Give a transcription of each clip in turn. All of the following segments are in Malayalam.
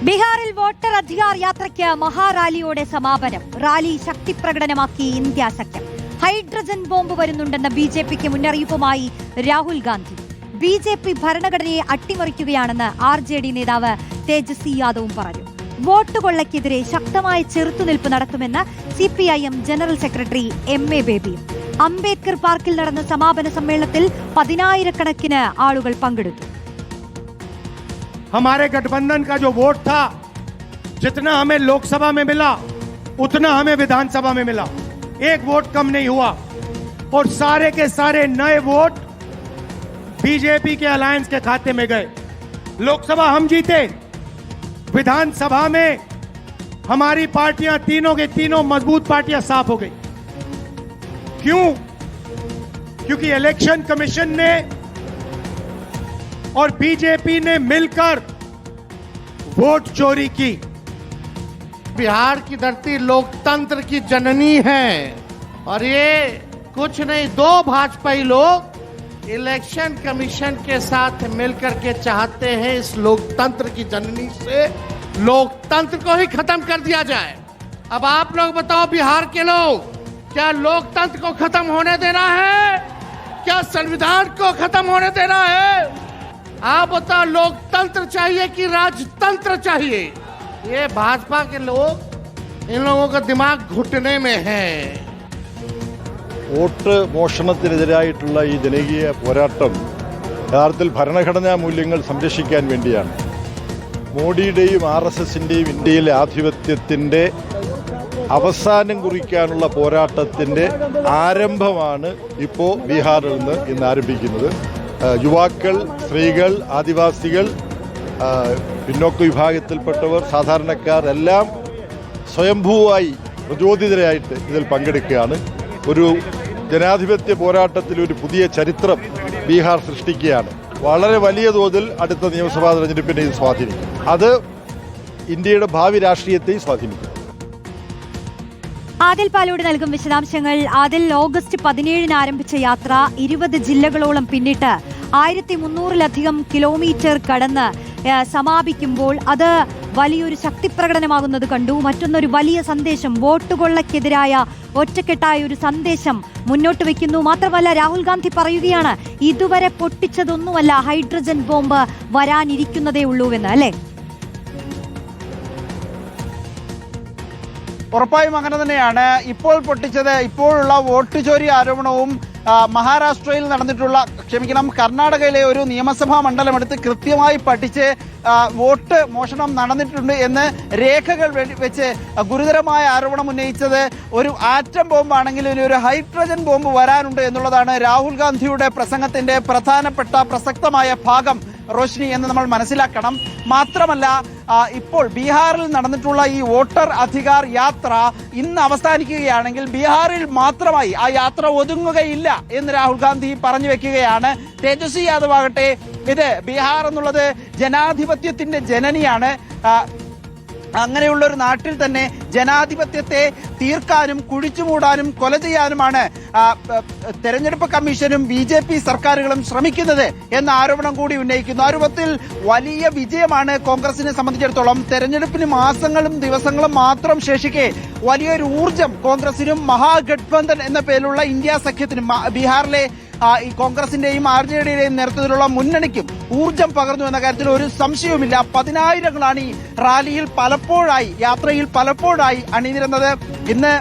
ബീഹാറിൽ വോട്ടർ അധികാർ യാത്രയ്ക്ക് മഹാറാലിയോടെ സമാപനം. റാലി ശക്തിപ്രകടനമാക്കി ഇന്ത്യ സഖ്യം. ഹൈഡ്രജൻ ബോംബ് വരുന്നുണ്ടെന്ന ബിജെപിക്ക് മുന്നറിയിപ്പുമായി രാഹുൽ ഗാന്ധി. ബിജെപി ഭരണഘടനയെ അട്ടിമറിക്കുകയാണെന്ന് ആർജെഡി നേതാവ് തേജസ്വി യാദവും പറഞ്ഞു. വോട്ട് കൊള്ളയ്ക്കെതിരെ ശക്തമായ ചെറുത്തുനിൽപ്പ് നടത്തുമെന്ന് സിപിഐഎം ജനറൽ സെക്രട്ടറി എം.എ. ബേബിയും. അംബേദ്കർ പാർക്കിൽ നടന്ന സമാപന സമ്മേളനത്തിൽ 10,000-കണക്കിന് ആളുകൾ പങ്കെടുത്തു. हमारे गठबंधन का जो वोट था, जितना हमें लोकसभा में मिला उतना हमें विधानसभा में मिला. एक वोट कम नहीं हुआ और सारे के सारे नए वोट बीजेपी के अलायंस के खाते में गए. लोकसभा हम जीते, विधानसभा में हमारी पार्टियां तीनों के तीनों मजबूत पार्टियां साफ हो गई. क्यों? क्योंकि इलेक्शन कमीशन ने और बीजेपी ने मिलकर वोट चोरी की. बिहार की धरती लोकतंत्र की जननी है और ये कुछ नहीं, दो भाजपाई लोग इलेक्शन कमीशन के साथ मिलकर के चाहते हैं इस लोकतंत्र की जननी से लोकतंत्र को ही खत्म कर दिया जाए. अब आप लोग बताओ, बिहार के लोग, क्या लोकतंत्र को खत्म होने देना है? क्या संविधान को खत्म होने देना है? आप बताओ, लोकतंत्र चाहिए कि राजतंत्र चाहिए? ये भाजपा के लोग, इन लोगों का दिमाग घुटने में है. വോട്ട് മോഷണത്തിനെതിരായിട്ടുള്ള ഈ ജനകീയ പോരാട്ടം യഥാർത്ഥത്തിൽ ഭരണഘടനാ മൂല്യങ്ങൾ സംരക്ഷിക്കാൻ വേണ്ടിയാണ്. മോഡിയുടെയും RSSന്റെയും ഇന്ത്യയിലെ ആധിപത്യത്തിൻ്റെ അവസാനം കുറിക്കാനുള്ള പോരാട്ടത്തിൻ്റെ ആരംഭമാണ് ഇപ്പോൾ ബീഹാറിൽ നിന്ന് ഇന്ന് ആരംഭിക്കുന്നത്. യുവാക്കൾ, സ്ത്രീകൾ, ആദിവാസികൾ, പിന്നോക്ക വിഭാഗത്തിൽപ്പെട്ടവർ, സാധാരണക്കാർ എല്ലാം സ്വയംഭൂവായി പ്രചോദിതരായിട്ട് ഇതിൽ പങ്കെടുക്കുകയാണ്. ഒരു ജനാധിപത്യ പോരാട്ടത്തിൽ ഒരു പുതിയ ചരിത്രം ബീഹാർ സൃഷ്ടിക്കുകയാണ്. വളരെ വലിയ തോതിൽ അടുത്ത നിയമസഭാ തെരഞ്ഞെടുപ്പിനെ ഇത് സ്വാധീനിക്കും. അത് ഇന്ത്യയുടെ ഭാവി രാഷ്ട്രീയത്തെയും സ്വാധീനിക്കും. ആദിൽ പാലോട് നൽകും വിശദാംശങ്ങൾ. ആദിൽ, ഓഗസ്റ്റ് 17-ന് ആരംഭിച്ച യാത്ര 20 ജില്ലകളോളം പിന്നിട്ട് 1300-ലധികം കിലോമീറ്റർ കടന്ന് സമാപിക്കുമ്പോൾ അത് വലിയൊരു ശക്തിപ്രകടനമാകുന്നത് കണ്ടു. മറ്റൊന്നൊരു വലിയ സന്ദേശം, വോട്ടുകൊള്ളയ്ക്കെതിരായ ഒറ്റക്കെട്ടായ ഒരു സന്ദേശം മുന്നോട്ട് വയ്ക്കുന്നു. മാത്രമല്ല, രാഹുൽ ഗാന്ധി പറയുകയാണ്, ഇതുവരെ പൊട്ടിച്ചതൊന്നുമല്ല, ഹൈഡ്രജൻ ബോംബ് വരാനിരിക്കുന്നതേ ഉള്ളൂവെന്ന്, അല്ലേ? ഉറപ്പായും അങ്ങനെ തന്നെയാണ്. ഇപ്പോൾ പൊട്ടിച്ചത്, ഇപ്പോഴുള്ള വോട്ട് ചോരി ആരോപണവും മഹാരാഷ്ട്രയിൽ നടന്നിട്ടുള്ള, കർണാടകയിലെ ഒരു നിയമസഭാ മണ്ഡലം എടുത്ത് കൃത്യമായി പഠിച്ച് വോട്ട് മോഷണം നടന്നിട്ടുണ്ട് എന്ന് രേഖകൾ വെച്ച് ഗുരുതരമായ ആരോപണം ഉന്നയിച്ചത് ഒരു ആറ്റം ബോംബാണെങ്കിൽ ഇനി ഒരു ഹൈഡ്രജൻ ബോംബ് വരാനുണ്ട് എന്നുള്ളതാണ് രാഹുൽ ഗാന്ധിയുടെ പ്രസംഗത്തിന്റെ പ്രധാനപ്പെട്ട പ്രസക്തമായ ഭാഗം, റോഷ്നി, എന്ന് നമ്മൾ മനസ്സിലാക്കണം. മാത്രമല്ല, ഇപ്പോൾ ബീഹാറിൽ നടന്നിട്ടുള്ള ഈ വോട്ടർ അധികാർ യാത്ര ഇന്ന് അവസാനിക്കുകയാണെങ്കിൽ ബീഹാറിൽ മാത്രമായി ആ യാത്ര ഒതുങ്ങുകയില്ല എന്ന് രാഹുൽ ഗാന്ധി പറഞ്ഞു വെക്കുകയാണ്. തേജസ്വി യാദവ് ആകട്ടെ, ഇത് ബീഹാർ എന്നുള്ളത് ജനാധിപത്യത്തിന്റെ ജനനിയാണ്. അങ്ങനെയുള്ള ഒരു നാട്ടിൽ തന്നെ ജനാധിപത്യത്തെ തീർക്കാനും കുഴിച്ചുമൂടാനും കൊല ചെയ്യാനുമാണ് തെരഞ്ഞെടുപ്പ് കമ്മീഷനും BJP സർക്കാരുകളും ശ്രമിക്കുന്നത് എന്ന ആരോപണം കൂടി ഉന്നയിക്കുന്നു. ആ രൂപത്തിൽ വലിയ വിജയമാണ് കോൺഗ്രസിനെ സംബന്ധിച്ചിടത്തോളം. തെരഞ്ഞെടുപ്പിന് മാസങ്ങളും ദിവസങ്ങളും മാത്രം ശേഷിക്കെ വലിയൊരു ഊർജം കോൺഗ്രസിനും മഹാഗഠബന്ധൻ എന്ന പേരിലുള്ള ഇന്ത്യ സഖ്യത്തിനും ബീഹാറിലെ ഈ കോൺഗ്രസിന്റെയും RJDയുടെയും നേതൃത്വത്തിലുള്ള മുന്നണിക്കും ഊർജം പകർന്നു എന്ന കാര്യത്തിൽ ഒരു സംശയവുമില്ല. 10,000-ങ്ങളാണ് ഈ റാലിയിൽ യാത്രയിൽ പലപ്പോഴായി അണിനിരുന്നത്. ഇന്ന്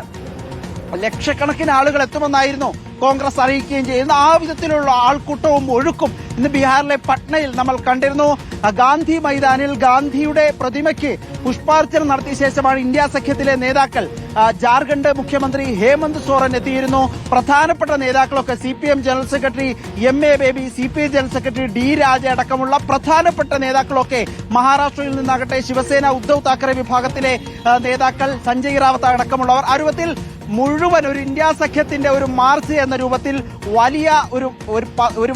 ലക്ഷക്കണക്കിന് ആളുകൾ എത്തുമെന്നായിരുന്നു കോൺഗ്രസ് അറിയിക്കുകയും ചെയ്യുന്ന ആ വിധത്തിലുള്ള ആൾക്കൂട്ടവും ഒഴുക്കും ഇന്ന് ബീഹാറിലെ പട്നയിൽ നമ്മൾ കണ്ടിരുന്നു. ഗാന്ധി മൈതാനിൽ ഗാന്ധിയുടെ പ്രതിമയ്ക്ക് പുഷ്പാർച്ചന നടത്തിയ ശേഷമാണ് ഇന്ത്യ സഖ്യത്തിലെ നേതാക്കൾ, ജാർഖണ്ഡ് മുഖ്യമന്ത്രി ഹേമന്ത് സോറൻ എത്തിയിരുന്നു. പ്രധാനപ്പെട്ട നേതാക്കളൊക്കെ CPM general secretary M.A. Baby, CPI general secretary D. രാജ അടക്കമുള്ള പ്രധാനപ്പെട്ട നേതാക്കളൊക്കെ മഹാരാഷ്ട്രയിൽ നിന്നാകട്ടെ ശിവസേന ഉദ്ധവ് താക്കറെ വിഭാഗത്തിലെ നേതാക്കൾ, സഞ്ജയ് റാവത്ത് അടക്കമുള്ളവർ ആ രൂപത്തിൽ മുഴുവൻ ഒരു ഇന്ത്യ സഖ്യത്തിന്റെ ഒരു മാർച്ച് എന്ന രൂപത്തിൽ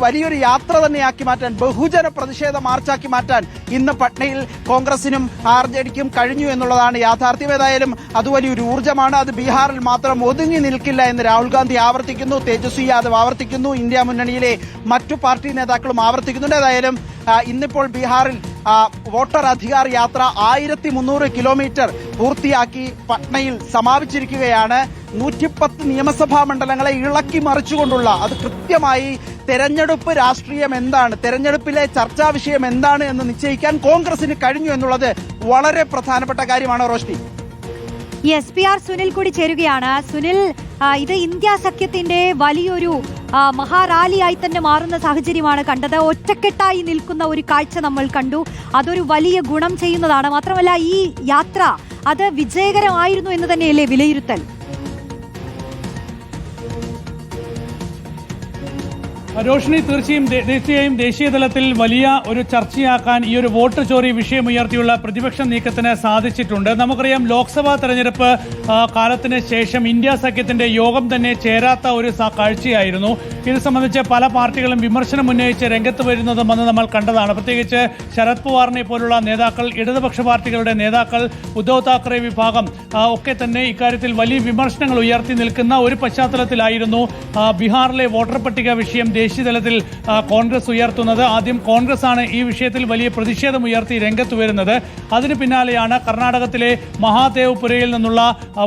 വലിയൊരു യാത്ര തന്നെയാക്കി മാറ്റാൻ, ബഹുജന പ്രതിഷേധ മാർച്ചാക്കി മാറ്റാൻ ഇന്ന് പട്നയിൽ കോൺഗ്രസിനും RJDക്കും കഴിഞ്ഞു എന്നുള്ളതാണ് യാഥാർത്ഥ്യം. ഏതായാലും അത് വലിയൊരു ഊർജ്ജമാണ്. അത് ബീഹാറിൽ മാത്രം ഒതുങ്ങി നിൽക്കില്ല എന്ന് രാഹുൽ ഗാന്ധി ആവർത്തിക്കുന്നു, തേജസ്വി യാദവ് ആവർത്തിക്കുന്നു, ഇന്ത്യ മുന്നണിയിലെ മറ്റു പാർട്ടി നേതാക്കളും ആവർത്തിക്കുന്നുണ്ട്. ഏതായാലും ഇന്നിപ്പോൾ ബീഹാറിൽ വോട്ടർ അധികാർ യാത്ര 1300 കിലോമീറ്റർ പൂർത്തിയാക്കി പട്നയിൽ സമാപിച്ചിരിക്കുകയാണ്. 110 നിയമസഭാ മണ്ഡലങ്ങളെ ഇളക്കി മറിച്ചുകൊണ്ടുള്ള, അത് കൃത്യമായി തെരഞ്ഞെടുപ്പ് രാഷ്ട്രീയം എന്താണ്, തെരഞ്ഞെടുപ്പിലെ ചർച്ചാ വിഷയം എന്താണ് എന്ന് നിശ്ചയിക്കാൻ കോൺഗ്രസിന് കഴിഞ്ഞു എന്നുള്ളത് വളരെ പ്രധാനപ്പെട്ട കാര്യമാണ്. റോഷ്നി, യെസ്, PR സുനിൽ കൂടി ചേരുകയാണ്. സുനിൽ, ഇത് ഇന്ത്യ സഖ്യത്തിന്റെ വലിയൊരു മഹാറാലിയായി തന്നെ മാറുന്ന സാഹചര്യമാണ് കണ്ടത്. ഒറ്റക്കെട്ടായി നിൽക്കുന്ന ഒരു കാഴ്ച നമ്മൾ കണ്ടു. അതൊരു വലിയ ഗുണം ചെയ്യുന്നതാണ്. മാത്രമല്ല, ഈ യാത്ര അത് വിജയകരമായിരുന്നു എന്ന് തന്നെയല്ലേ വിലയിരുത്തൽ? രോഷിനി, തീർച്ചയായും ദേശീയ തലത്തിൽ വലിയ ഒരു ചർച്ചയാക്കാൻ ഈ ഒരു വോട്ട് ചോരി വിഷയമുയർത്തിയുള്ള പ്രതിപക്ഷ നീക്കത്തിന് സാധിച്ചിട്ടുണ്ട്. നമുക്കറിയാം, ലോക്സഭാ തെരഞ്ഞെടുപ്പ് കാലത്തിന് ശേഷം ഇന്ത്യ സഖ്യത്തിന്റെ യോഗം തന്നെ ചേരാത്ത ഒരു കാഴ്ചയായിരുന്നു. ഇത് സംബന്ധിച്ച് പല പാർട്ടികളും വിമർശനം ഉന്നയിച്ച് രംഗത്ത് വരുന്നതും അന്ന് നമ്മൾ കണ്ടതാണ്. പ്രത്യേകിച്ച് ശരത് പവാറിനെ പോലുള്ള നേതാക്കൾ, ഇടതുപക്ഷ പാർട്ടികളുടെ നേതാക്കൾ, ഉദ്ധവ് താക്കറെ വിഭാഗം ഒക്കെ തന്നെ ഇക്കാര്യത്തിൽ വലിയ വിമർശനങ്ങൾ ഉയർത്തി നിൽക്കുന്ന ഒരു പശ്ചാത്തലത്തിലായിരുന്നു ബീഹാറിലെ വോട്ടർ പട്ടിക വിഷയം ദേശീയ തലത്തിൽ കോൺഗ്രസ് ഉയർത്തുന്നത്. ആദ്യം കോൺഗ്രസ് ആണ് ഈ വിഷയത്തിൽ വലിയ പ്രതിഷേധം ഉയർത്തി രംഗത്ത് വരുന്നത്. അതിന് പിന്നാലെയാണ് കർണാടകത്തിലെ മഹാദേവ്പുരയിൽ നിന്നുള്ള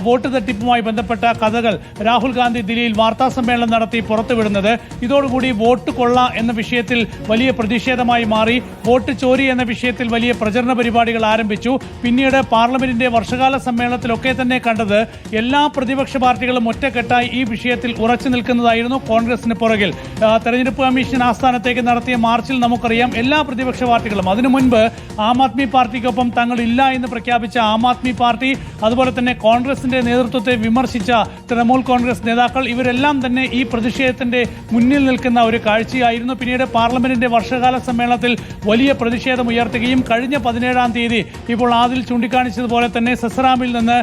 വോട്ട് തട്ടിപ്പുമായി ബന്ധപ്പെട്ട കഥകൾ രാഹുൽ ഗാന്ധി ദില്ലിയിൽ വാർത്താ സമ്മേളനം നടത്തി പുറത്തുവിടുന്നത്. ഇതോടുകൂടി വോട്ട് കൊള്ള എന്ന വിഷയത്തിൽ വലിയ പ്രതിഷേധമായി മാറി. വോട്ട് ചോരി എന്ന വിഷയത്തിൽ വലിയ പ്രചരണ പരിപാടികൾ ആരംഭിച്ചു. പിന്നീട് പാർലമെന്റിന്റെ വർഷകാല സമ്മേളനത്തിലൊക്കെ തന്നെ കണ്ടത് എല്ലാ പ്രതിപക്ഷ പാർട്ടികളും ഒറ്റക്കെട്ടായി ഈ വിഷയത്തിൽ ഉറച്ചു നിൽക്കുന്നതായിരുന്നു. കോൺഗ്രസിന് പുറകിൽ തെരഞ്ഞെടുപ്പ് കമ്മീഷൻ ആസ്ഥാനത്തേക്ക് നടത്തിയ മാർച്ചിൽ നമുക്കറിയാം എല്ലാ പ്രതിപക്ഷ പാർട്ടികളും, അതിനു മുൻപ് ആം ആദ്മി പാർട്ടിക്കൊപ്പം തങ്ങളില്ല എന്ന് പ്രഖ്യാപിച്ച ആം ആദ്മി പാർട്ടി, അതുപോലെ തന്നെ കോൺഗ്രസിന്റെ നേതൃത്വത്തെ വിമർശിച്ച തൃണമൂൽ കോൺഗ്രസ് നേതാക്കൾ, ഇവരെല്ലാം തന്നെ ഈ പ്രതിഷേധത്തിന്റെ മുന്നിൽ നിൽക്കുന്ന ഒരു കാഴ്ചയായിരുന്നു. പിന്നീട് പാർലമെന്റിന്റെ വർഷകാല സമ്മേളനത്തിൽ വലിയ പ്രതിഷേധം ഉയർത്തുകയും കഴിഞ്ഞ 17-ാം തീയതി ഇപ്പോൾ ആദിൽ ചൂണ്ടിക്കാണിച്ചതുപോലെ തന്നെ സസറാമിൽ നിന്ന്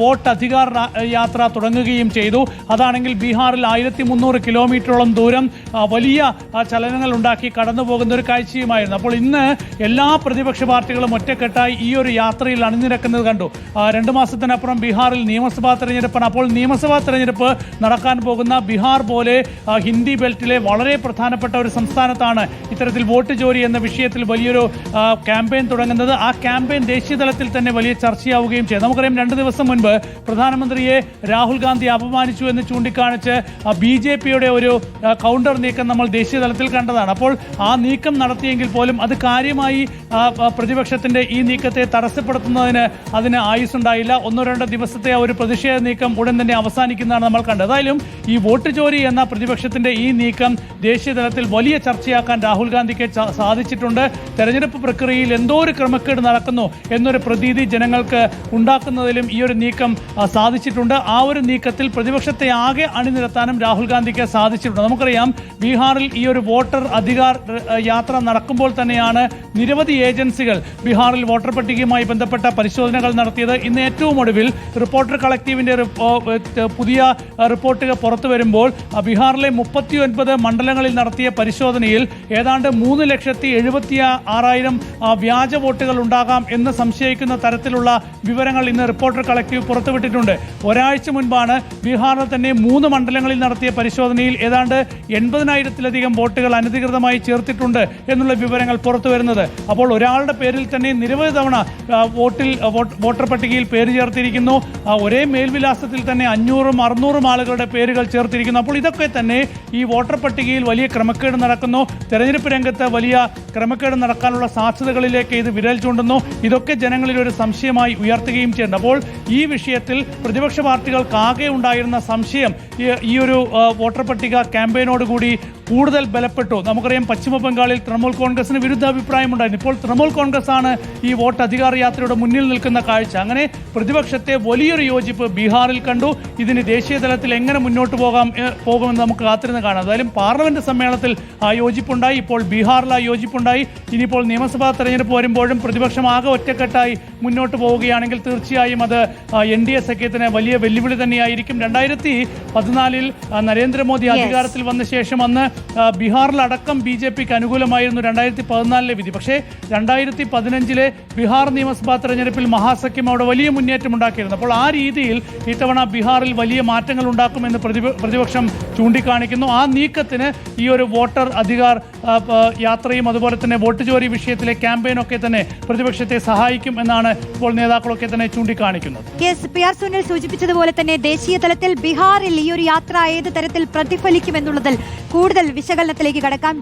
വോട്ട് അധികാർ യാത്ര തുടങ്ങുകയും ചെയ്തു. അതാണെങ്കിൽ ബീഹാറിൽ 1300 കിലോമീറ്ററോളം ദൂരം വലിയ ചലനങ്ങൾ ഉണ്ടാക്കി കടന്നു പോകുന്ന ഒരു കാഴ്ചയുമായിരുന്നു. അപ്പോൾ ഇന്ന് എല്ലാ പ്രതിപക്ഷ പാർട്ടികളും ഒറ്റക്കെട്ടായി ഈ ഒരു യാത്രയിൽ അണിനിരക്കുന്നത് കണ്ടു. 2 മാസത്തിനപ്പുറം ബീഹാറിൽ നിയമസഭാ തെരഞ്ഞെടുപ്പാണ്. അപ്പോൾ നിയമസഭാ തെരഞ്ഞെടുപ്പ് നടക്കാൻ പോകുന്ന ബീഹാർ പോലെ ഹിന്ദി ബെൽറ്റിലെ വളരെ പ്രധാനപ്പെട്ട ഒരു സംസ്ഥാനത്താണ് ഇത്തരത്തിൽ വോട്ട് ചോരി എന്ന വിഷയത്തിൽ വലിയൊരു ക്യാമ്പയിൻ തുടങ്ങുന്നത്. ആ ക്യാമ്പയിൻ ദേശീയ തലത്തിൽ തന്നെ വലിയ ചർച്ചയാവുകയും ചെയ്തു. നമുക്കറിയാം, 2 ദിവസം മുൻപ് പ്രധാനമന്ത്രിയെ രാഹുൽ ഗാന്ധി അപമാനിച്ചു എന്ന് ചൂണ്ടിക്കാണിച്ച് BJPയുടെ ഒരു കൗണ്ടർ നീക്കം നമ്മൾ ദേശീയ തലത്തിൽ കണ്ടതാണ്. അപ്പോൾ ആ നീക്കം നടത്തിയെങ്കിൽ പോലും അത് കാര്യമായി പ്രതിപക്ഷത്തിന്റെ ഈ നീക്കത്തെ തടസ്സപ്പെടുത്തുന്നതിന് അതിന് ആയുസ്സുണ്ടായില്ല. 1-2 ദിവസത്തെ ഒരു പ്രതിഷേധ നീക്കം ഉടൻ തന്നെ അവസാനിക്കുന്നതാണ് നമ്മൾ കണ്ടത്. ഏതായാലും ഈ വോട്ട് ചോരി എന്ന പ്രതിപക്ഷത്തിന്റെ ഈ നീക്കം ദേശീയ തലത്തിൽ വലിയ ചർച്ചയാക്കാൻ രാഹുൽ ഗാന്ധിക്ക് സാധിച്ചിട്ടുണ്ട്. തെരഞ്ഞെടുപ്പ് പ്രക്രിയയിൽ എന്തോ ഒരു ക്രമക്കേട് നടക്കുന്നു എന്നൊരു പ്രതീതി ജനങ്ങൾക്ക് ഉണ്ടാക്കുന്നതിലും ഈ ഒരു നീക്കം സാധിച്ചിട്ടുണ്ട്. ആ ഒരു നീക്കത്തിൽ പ്രതിപക്ഷത്തെ ആകെ അണിനിരത്താനും രാഹുൽ ഗാന്ധിക്ക് സാധിച്ചിട്ടുണ്ട്. നമുക്കറിയാം, ബീഹാറിൽ ഈ ഒരു വോട്ടർ അധികാർ യാത്ര നടക്കുമ്പോൾ തന്നെയാണ് നിരവധി ഏജൻസികൾ ബീഹാറിൽ വോട്ടർ പട്ടികയുമായി ബന്ധപ്പെട്ട പരിശോധനകൾ നടത്തിയത്. ഇന്ന് ഏറ്റവും ഒടുവിൽ റിപ്പോർട്ടർ കളക്റ്റീവിന്റെ പുതിയ റിപ്പോർട്ടുകൾ പുറത്തു വരുമ്പോൾ ബീഹാറിലെ 39 മണ്ഡലങ്ങളിൽ നടത്തിയ പരിശോധനയിൽ ഏതാണ്ട് 3,76,000 വ്യാജ വോട്ടുകൾ ഉണ്ടാകാം എന്ന് സംശയിക്കുന്ന തരത്തിലുള്ള വിവരങ്ങൾ ഇന്ന് റിപ്പോർട്ടർ കളക്റ്റീവ് പുറത്തുവിട്ടിട്ടുണ്ട്. ഒരാഴ്ച മുൻപാണ് ബീഹാറിൽ തന്നെ 3 മണ്ഡലങ്ങളിൽ നടത്തിയ പരിശോധനയിൽ ഏതാണ്ട് 80,000-ത്തിലധികം വോട്ടുകൾ അനധികൃതമായി ചേർത്തിട്ടുണ്ട് എന്നുള്ള വിവരങ്ങൾ പുറത്തു വരുന്നത്. അപ്പോൾ ഒരാളുടെ പേരിൽ തന്നെ നിരവധി തവണ വോട്ടർ പട്ടികയിൽ പേര് ചേർത്തിരിക്കുന്നു. ഒരേ മേൽവിലാസത്തിൽ തന്നെ 500-600 ആളുകളുടെ പേരുകൾ ചേർത്തിരിക്കുന്നു. അപ്പോൾ ഇതൊക്കെ തന്നെ ഈ വോട്ടർ പട്ടികയിൽ വലിയ ക്രമക്കേട് നടക്കുന്നു. തെരഞ്ഞെടുപ്പ് രംഗത്ത് വലിയ ക്രമക്കേട് നടക്കാനുള്ള സാധ്യതകളിലേക്ക് ഇത് വിരൽ ചൂണ്ടുന്നു. ഇതൊക്കെ ജനങ്ങളിൽ ഒരു സംശയമായി ഉയർത്തുകയും ചെയ്യുന്നുണ്ട്. അപ്പോൾ ഈ വിഷയത്തിൽ പ്രതിപക്ഷ പാർട്ടികൾക്കാകെ ഉണ്ടായിരുന്ന സംശയം ഈ ഒരു വോട്ടർ പട്ടിക ക്യാമ്പയിനോടുകൂടി കൂടുതൽ ബലപ്പെട്ടു. നമുക്കറിയാം, പശ്ചിമ ബംഗാളിൽ തൃണമൂൽ കോൺഗ്രസിന് വിരുദ്ധ അഭിപ്രായമുണ്ടായിരുന്നു. ഇപ്പോൾ തൃണമൂൽ കോൺഗ്രസ് ആണ് ഈ വോട്ട് അധികാർ യാത്രയുടെ മുന്നിൽ നിൽക്കുന്ന കാഴ്ച. അങ്ങനെ പ്രതിപക്ഷത്തെ വലിയൊരു യോജിപ്പ് ബീഹാറിൽ കണ്ടു. ഇതിന് ദേശീയ തലത്തിൽ എങ്ങനെ മുന്നോട്ട് പോകുമെന്ന് നമുക്ക് കാത്തിരുന്ന് കാണാം. എന്തായാലും പാർലമെന്റ് സമ്മേളനത്തിൽ ആ യോജിപ്പുണ്ടായി. ഇപ്പോൾ ബീഹാറിൽ ആ യോജിപ്പുണ്ടായി. ഇനിയിപ്പോൾ നിയമസഭാ തെരഞ്ഞെടുപ്പ് വരുമ്പോഴും പ്രതിപക്ഷം ആകെ ഒറ്റക്കെട്ടായി മുന്നോട്ട് പോവുകയാണെങ്കിൽ തീർച്ചയായും അത് NDA സഖ്യത്തിന് വലിയ വെല്ലുവിളി തന്നെയായിരിക്കും. 2014 നരേന്ദ്രമോദി അധികാരത്തിൽ വന്ന ശേഷം അന്ന് ബീഹാറിലടക്കം BJPക്ക് അനുകൂലമായിരുന്നു 2014 വിധി. പക്ഷേ 2015 ബീഹാർ നിയമസഭാ തെരഞ്ഞെടുപ്പിൽ മഹാസഖ്യം അവിടെ വലിയ മുന്നേറ്റം ഉണ്ടാക്കിയിരുന്നു. അപ്പോൾ ആ രീതിയിൽ ഇത്തവണ ബീഹാറിൽ വലിയ മാറ്റങ്ങൾ ഉണ്ടാക്കുമെന്ന് പ്രതിപക്ഷം ചൂണ്ടിക്കാണിക്കുന്നു. ആ നീക്കത്തിന് ഈ ഒരു വോട്ടർ അധികാർ യാത്രയും അതുപോലെ തന്നെ വോട്ട് ചോരി വിഷയത്തിലെ ക്യാമ്പയിനൊക്കെ തന്നെ പ്രതിപക്ഷത്തെ സഹായിക്കും എന്നാണ് ഇപ്പോൾ നേതാക്കളൊക്കെ തന്നെ ചൂണ്ടിക്കാണിക്കുന്നത്. PR സുനിൽ സൂചിപ്പിച്ചതുപോലെ തന്നെ ദേശീയ തലത്തിൽ ബീഹാറിൽ ഈ ഒരു യാത്ര ഏത് തരത്തിൽ പ്രതിഫലിക്കുമെന്നുള്ളതിൽ കൂടുതൽ വിശകലനത്തിലേക്ക് കടക്കാം.